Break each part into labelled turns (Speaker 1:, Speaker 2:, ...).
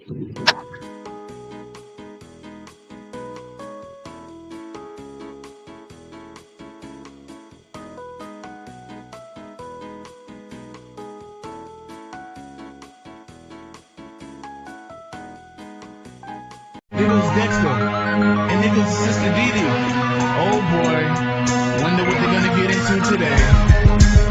Speaker 1: There goes Dexter, and there goes Sister Dee. Oh boy, wonder what they're gonna get into today.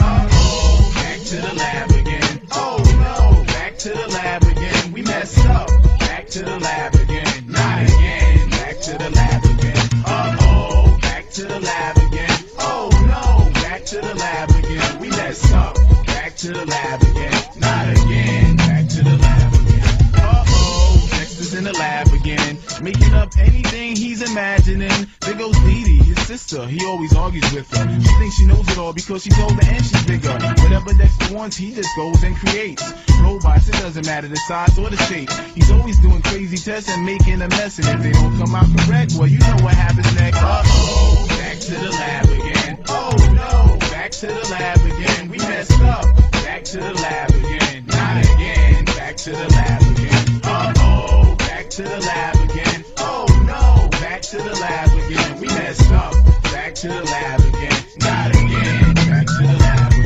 Speaker 1: Uh-oh, back to the lab again. Oh no, back to the lab again. We messed up. Back to the lab again. Not again. Back to the lab again. Uh-oh, back to the lab again. Oh no, back to the lab again. We messed up. Back to the lab again. Not again. Back to the lab again. Uh-oh, Dexter's in the lab again, making up anything he's imagining. There goes Dee Dee, his sister. He always argues with her. She thinks she knows it all because she's older and she's bigger. Whatever Dexter wants, he just goes and creates robots. It doesn't matter the size or the shape. He's always doing crazy tests and making a mess. And if they don't come out correct, well, you know what happens next. Uh-oh, back to the lab again. Oh no, back to the lab again. We messed up. Back to the lab again. Not again. Back to the lab again. Uh-oh, back to the lab again. Oh no, back to the lab again. We messed up. Back to the lab again. Not again. Back to the lab again.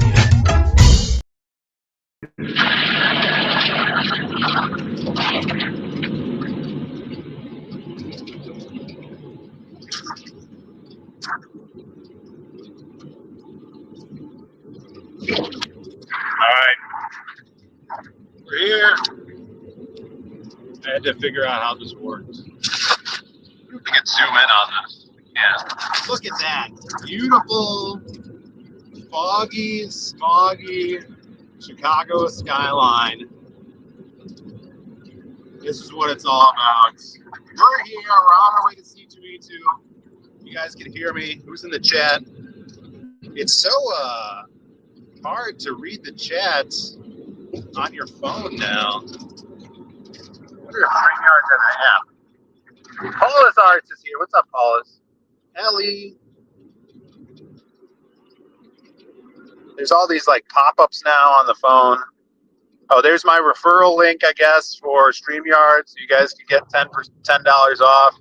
Speaker 2: Alright, we're here. I had to figure out how this works. We can zoom in on this. Yeah. Look at that. Beautiful, foggy, smoggy Chicago skyline. This is what it's all about. We're here. We're on our way to C2E2. You guys can hear me. Who's in the chat? It's so hard to read the chat on your phone now. I wonder if StreamYard's in the app. Paulus Arts is here. What's up, Paulus? Ellie. There's all these like pop-ups now on the phone. Oh, there's my referral link, I guess, for StreamYard, so you guys can get $10 off.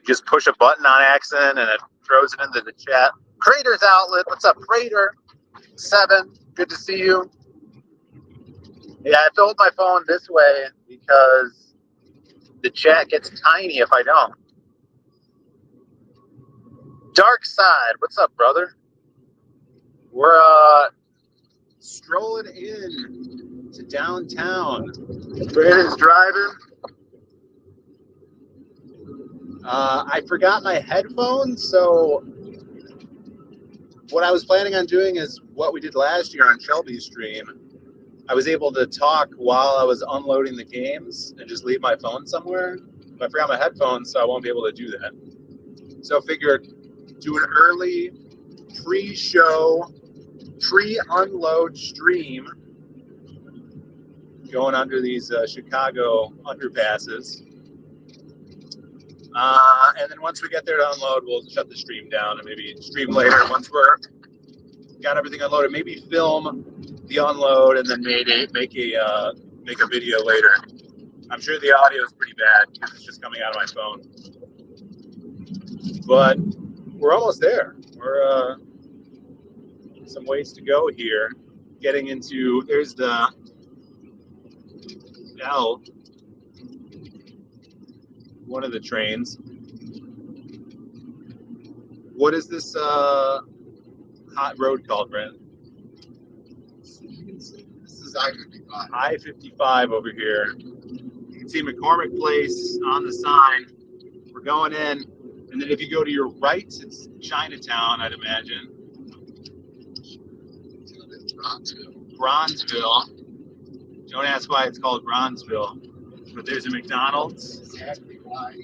Speaker 2: Just push a button on accident and it throws it into the chat. Crater's Outlet. What's up, Crater? 7. Good to see you. Yeah, I filled my phone this way because the chat gets tiny if I don't. Dark Side. What's up, brother? We're strolling in to downtown. Brandon's driving. I forgot my headphones, so what I was planning on doing is what we did last year on Shelby's stream. I was able to talk while I was unloading the games and just leave my phone somewhere. But I forgot my headphones, so I won't be able to do that. So I figured do an early pre-show, pre-unload stream going under these Chicago underpasses. And then once we get there to unload, we'll shut the stream down and maybe stream later once we're got everything unloaded. Maybe film the unload and then maybe make a video later. I'm sure the audio is pretty bad because it's just coming out of my phone. But we're almost there. We're some ways to go here. Getting into there's the L. One of the trains. What is this hot road called, Brent? This is I-55. I-55 over here. You can see McCormick Place on the sign. We're going in, and then if you go to your right, it's Chinatown, I'd imagine. Bronzeville. Don't ask why it's called Bronzeville, but there's a McDonald's. Exactly why.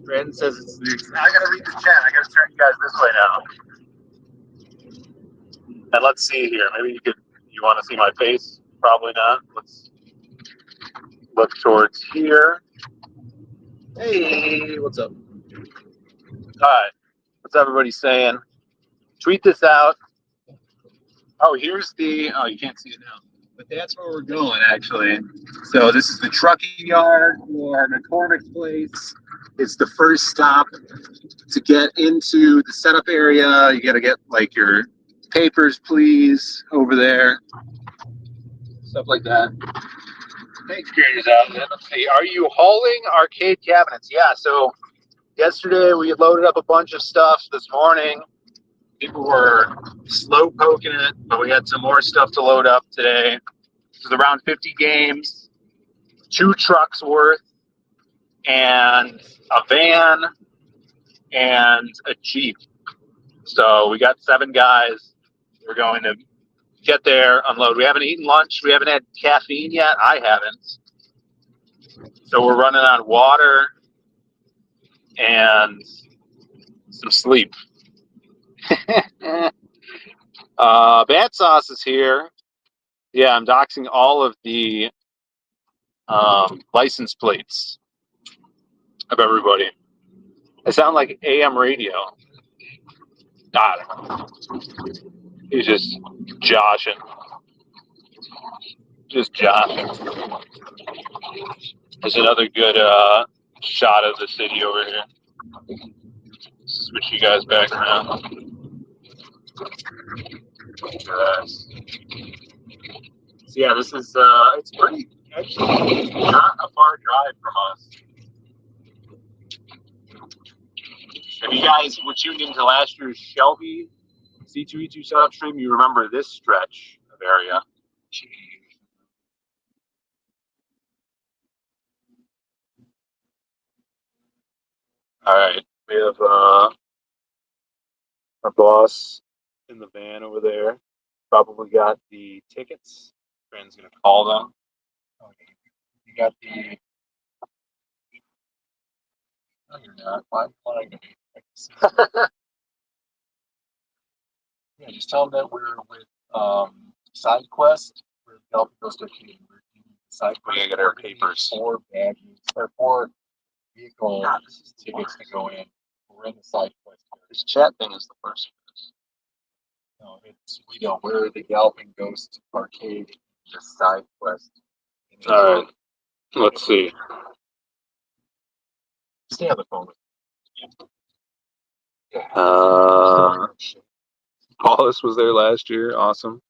Speaker 2: Brandon says it's the. I gotta read the chat. I gotta turn you guys this way now. And let's see here. Maybe you want to see my face? Probably not. Let's look towards here. Hey, what's up? All right. What's everybody saying? Tweet this out. Oh, here's the. Oh, you can't see it now. but that's where we're going, actually. So this is the trucking yard for McCormick's place. It's the first stop to get into the setup area. You got to get like your papers, please, over there. Stuff like that. Thanks, Graders out. Let's see. Are you hauling arcade cabinets? Yeah. So yesterday we loaded up a bunch of stuff. This morning people were slow poking it, but we had some more stuff to load up today. This is around 50 games, 2 trucks worth, and a van and a Jeep. So we got 7 guys. We're going to get there, unload. We haven't eaten lunch. We haven't had caffeine yet. I haven't. So we're running on water and some sleep. Bad Sauce is here. Yeah, I'm doxing all of the license plates of everybody. I sound like AM radio. I don't know. He's just joshing. Just joshing. There's another good shot of the city over here. Switch you guys back around. So yeah, this is it's pretty actually not a far drive from us. If you guys were tuned into last year's Shelby C2E2 setup stream, you remember this stretch of area. All right, we have our boss in the van over there. Probably got the tickets. Friend's gonna call them. Okay. You got the. No, you're not. Why are you Yeah, just tell them that we're with SideQuest. We're helping those to SideQuest. We gotta get our papers. 4 badges or 4 vehicle tickets to go in. We're in the SideQuest. This chat thing is the first. No, we don't. We're the Galloping Ghost Arcade, the SideQuest. All right, let's see. Stay on the phone with me. Paulus was there last year. Awesome.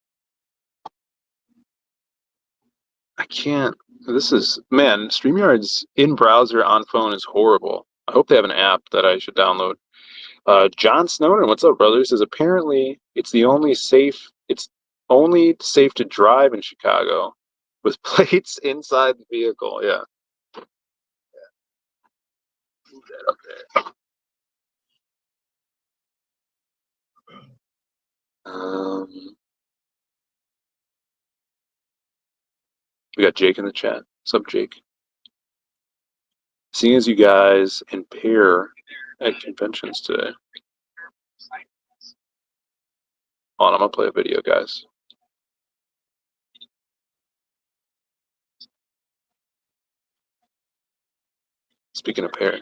Speaker 2: I can't. This is, man, StreamYard's in browser on phone is horrible. I hope they have an app that I should download. John Snowden, what's up, brother? Says apparently it's only safe to drive in Chicago with plates inside the vehicle. Yeah. Move that up there. We got Jake in the chat. What's up, Jake? Seeing as you guys in pair at conventions today. Hold on, I'm gonna play a video, guys. Speaking of pair.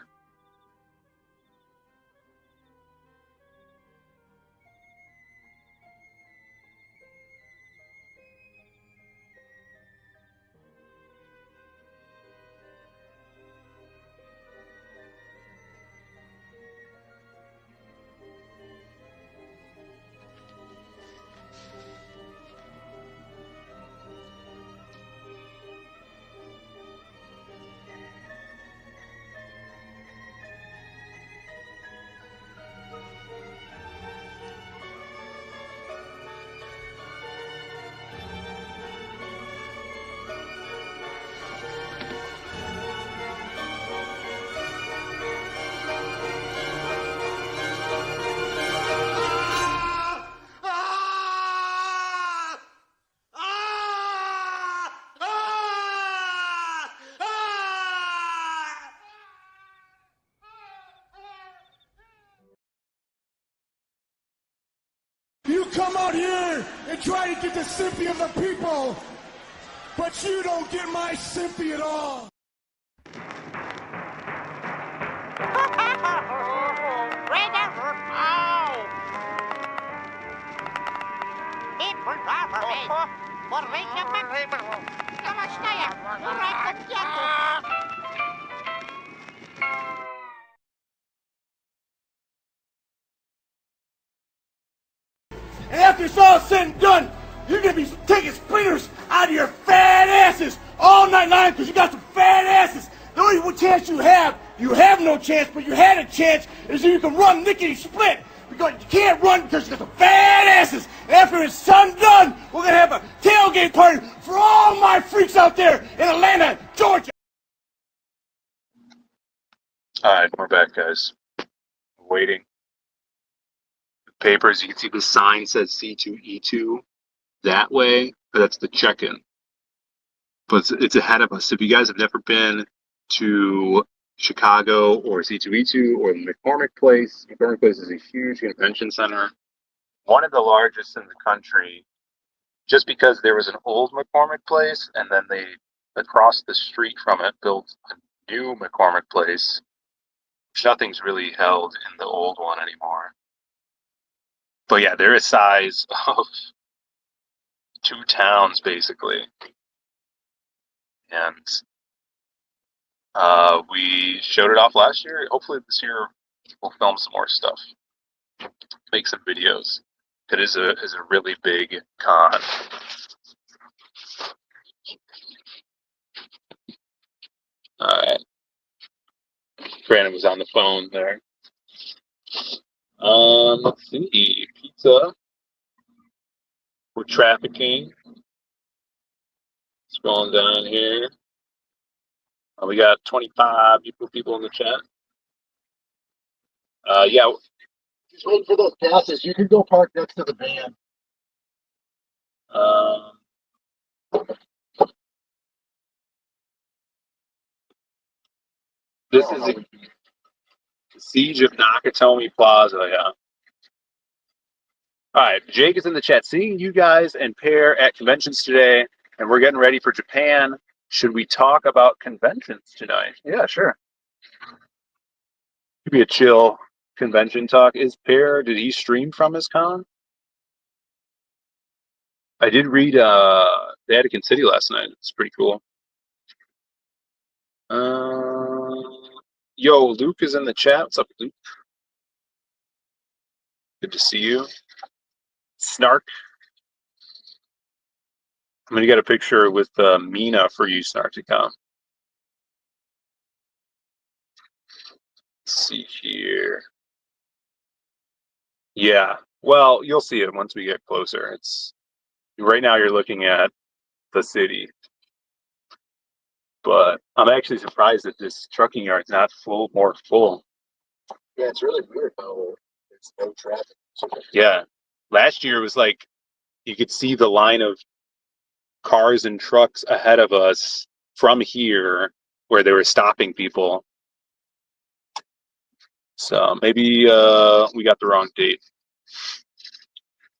Speaker 3: You come out here and try to get the sympathy of the people, but you don't get my sympathy at all.
Speaker 4: It was government.
Speaker 3: And after it's all said and done, you're gonna be taking splinters out of your fat asses all night long because you got some fat asses. The only chance you have no chance, but you had a chance, is that you can run lickety split. Because you can't run because you got some fat asses. And after it's done, we're gonna have a tailgate party for all my freaks out there in Atlanta, Georgia.
Speaker 2: All right, we're back, guys. Waiting. Papers, you can see the sign says C2E2 that way, but that's the check-in. But it's ahead of us. So if you guys have never been to Chicago or C2E2 or the McCormick Place is a huge convention center, one of the largest in the country, just because there was an old McCormick Place and then they, across the street from it, built a new McCormick Place. Nothing's really held in the old one anymore. But yeah, they're a size of 2 towns, basically. And we showed it off last year. Hopefully this year we'll film some more stuff, make some videos. It is a really big con. All right. Brandon was on the phone there. Let's see. Pizza. We're trafficking. Scrolling down here. We got 25 people in the chat. Yeah.
Speaker 4: Just waiting for those passes. You can go park next to the van.
Speaker 2: This is a Siege of Nakatomi Plaza, yeah. All right, Jake is in the chat. Seeing you guys and Pear at conventions today, and we're getting ready for Japan. Should we talk about conventions tonight? Yeah, sure. Could be a chill convention talk. Is Pear, did he stream from his con? I did read Vatican City last night. It's pretty cool. Yo, Luke is in the chat. What's up, Luke? Good to see you. Snark. I'm going to get a picture with Mina for you, Snark, to come. Let's see here. Yeah, well, you'll see it once we get closer. It's right now you're looking at the city. But I'm actually surprised that this trucking yard's not more full.
Speaker 4: Yeah, it's really weird how there's no traffic.
Speaker 2: Yeah. Last year it was like you could see the line of cars and trucks ahead of us from here where they were stopping people. So maybe we got the wrong date.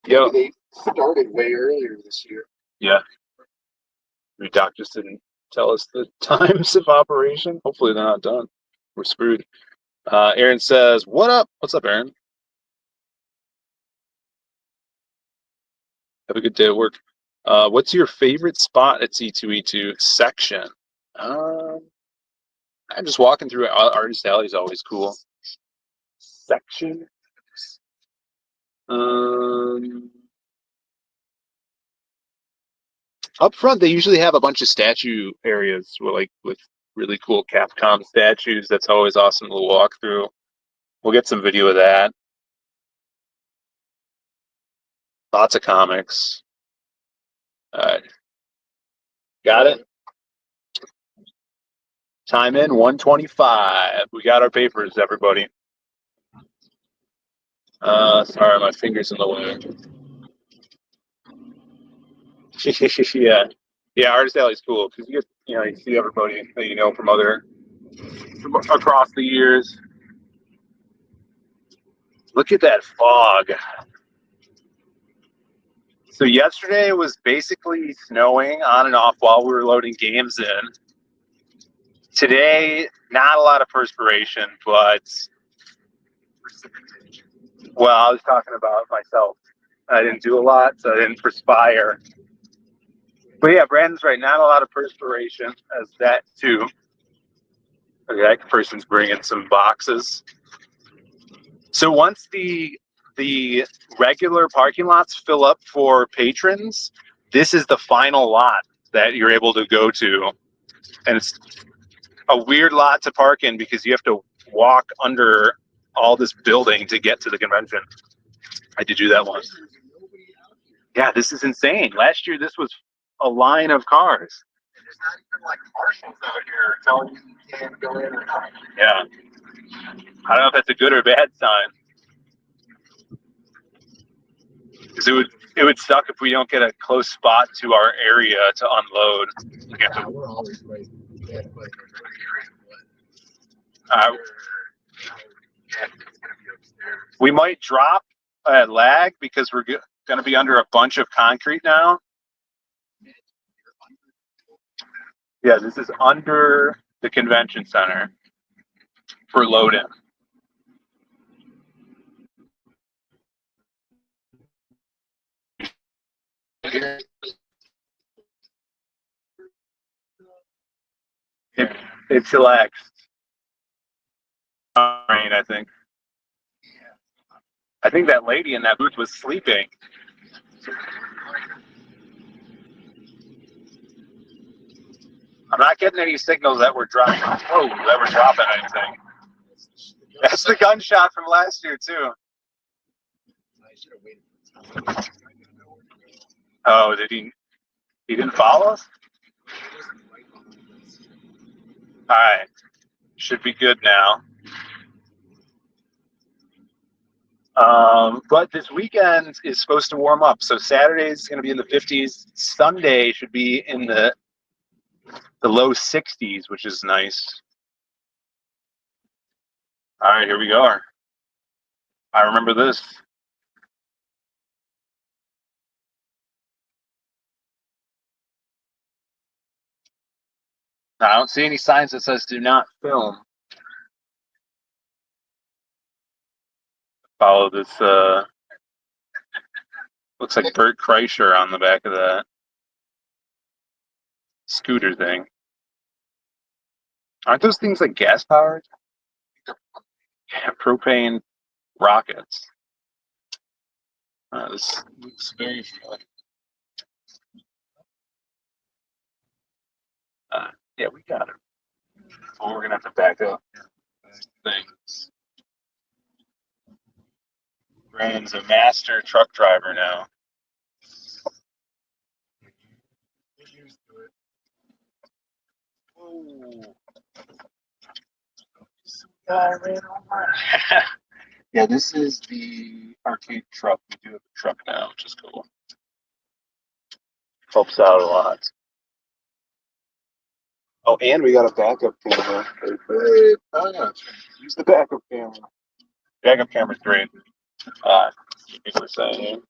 Speaker 4: Maybe they started way earlier this year.
Speaker 2: Yeah. The doc just didn't tell us the times of operation. Hopefully they're not done. We're screwed. Aaron says, what up? What's up, Aaron? Have a good day at work. What's your favorite spot at C2E2 section? I'm just walking through Artist Alley is always cool. Section? Up front, they usually have a bunch of statue areas with really cool Capcom statues. That's always awesome to walk through. We'll get some video of that. Lots of comics. All right. Got it? Time in 1:25. We got our papers, everybody. Sorry, my finger's in the way. Yeah. Yeah, Artist Alley's cool because you see everybody that you know from across the years. Look at that fog. So yesterday it was basically snowing on and off while we were loading games in. Today, not a lot of perspiration, but well, I was talking about myself. I didn't do a lot, so I didn't perspire. But yeah, Brandon's right. Not a lot of perspiration, as that too. Okay, that person's bringing some boxes. So once the regular parking lots fill up for patrons, this is the final lot that you're able to go to, and it's a weird lot to park in because you have to walk under all this building to get to the convention. I did do that once. Yeah, this is insane. Last year, this was a line of cars.
Speaker 4: There's not even like marshals out here telling you can't go in or not.
Speaker 2: Yeah. I don't know if that's a good or bad sign. Because it would suck if we don't get a close spot to our area to unload.
Speaker 4: Yeah, we're always right. Yeah, but
Speaker 2: we might drop a lag because we're going to be under a bunch of concrete now. Yeah, this is under the convention center for loading. It chillaxed. Rain, I think. I think that lady in that booth was sleeping. I'm not getting any signals that we're dropping. Oh, that we're dropping anything. That's the gunshot from last year too. Oh, did he? He didn't follow us? All right, should be good now. But this weekend is supposed to warm up. So Saturday is going to be in the 50s. Sunday should be in the low 60s, which is nice. All right, here we go. I remember this. I don't see any signs that says do not film. Follow this, looks like Bert Kreischer on the back of that scooter thing. Aren't those things like gas powered? Yeah, propane rockets. This looks very familiar. Yeah, we got it. Well, we're gonna have to back up things. Brandon's a master truck driver now. Whoa. Yeah, this is the arcade truck. We do have a truck now, which is cool. Helps out a lot. Oh, and we got a backup camera. Oh, yeah. Use the backup camera. Backup camera's great. People are saying.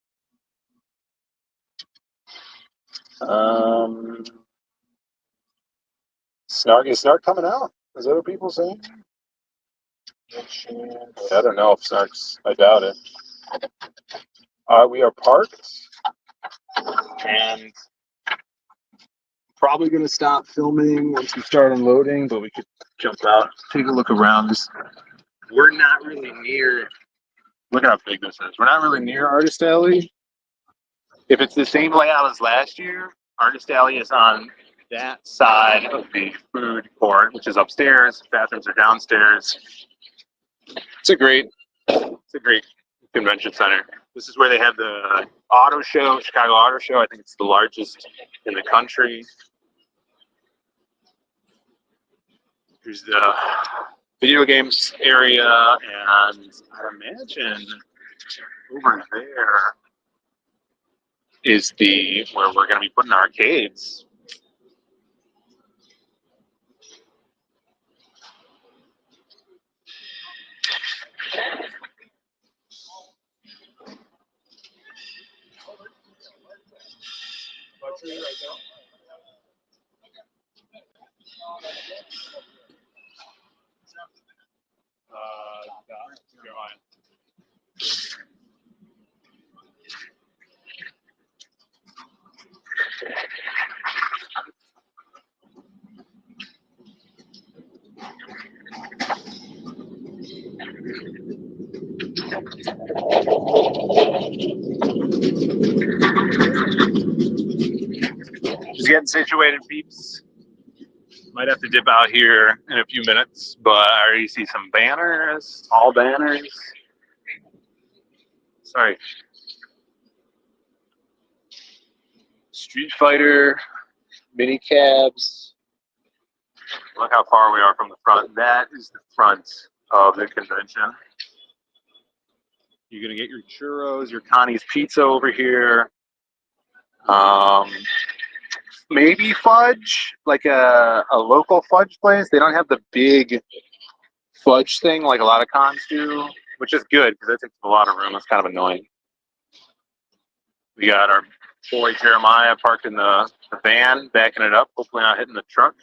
Speaker 2: Snark, is Snark coming out? Is that what people are saying? I don't know if Snark's, I doubt it. We are parked and probably going to stop filming once we start unloading, but we could jump out, take a look around. We're not really near, look at how big this is. We're not really near Artist Alley. If it's the same layout as last year, Artist Alley is on that side of the food court, which is upstairs. Bathrooms are downstairs. It's a great convention center. This is where they have the auto show, Chicago Auto Show. I think it's the largest in the country. Here's the video games area, and I imagine over there is where we're going to be putting arcades. getting situated, peeps. Might have to dip out here in a few minutes, but I already see some banners, all banners. Sorry. Street Fighter, mini cabs. Look how far we are from the front. That is the front of the convention. You're gonna get your churros, your Connie's Pizza over here. Maybe fudge, like a local fudge place. They don't have the big fudge thing like a lot of cons do, which is good because that takes a lot of room. That's kind of annoying. We got our boy Jeremiah parked in the van, backing it up, hopefully not hitting the truck.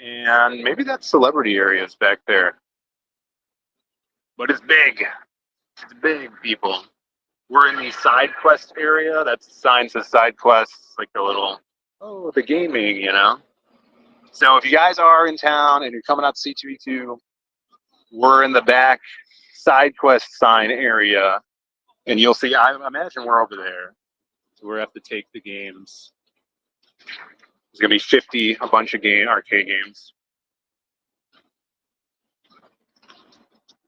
Speaker 2: And maybe that celebrity area is back there. But it's big. It's big, people. We're in the side quest area. That's the sign says side quests, like the little, oh, the gaming, you know? So if you guys are in town and you're coming out to C2E2, we're in the back side quest sign area. And you'll see, I imagine we're over there. So we're going to have to take the games. There's going to be 50, a bunch of arcade games.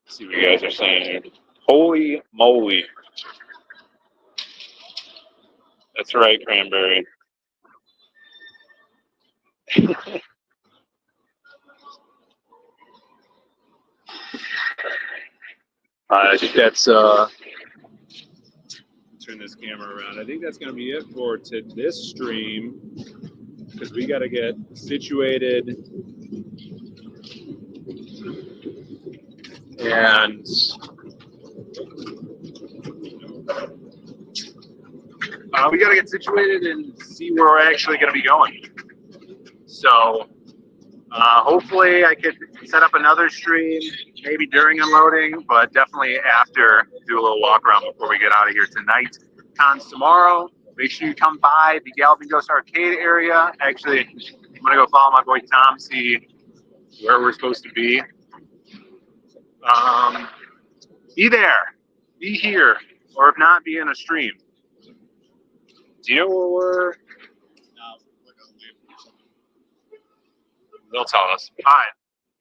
Speaker 2: Let's see what you guys are saying. Holy moly. That's right, Cranberry. I think that's, turn this camera around. I think that's going to be it for this stream, because we got to get situated and we got to get situated and see where we're actually going to be going. So hopefully I could set up another stream, maybe during unloading, but definitely after, do a little walk around before we get out of here tonight. Cons tomorrow. Make sure you come by the Galvin Ghost Arcade area. Actually, I'm going to go follow my boy Tom, see where we're supposed to be. Be there. Be here. Or if not, be in a stream. Do you know where we're? They'll tell us. All right.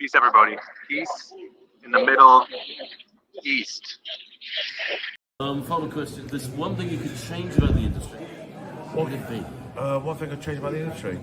Speaker 2: Peace, everybody. Peace in the Middle East.
Speaker 5: Final question. There's one thing you could change about the industry. What would it be?
Speaker 3: One thing I'd change about the industry.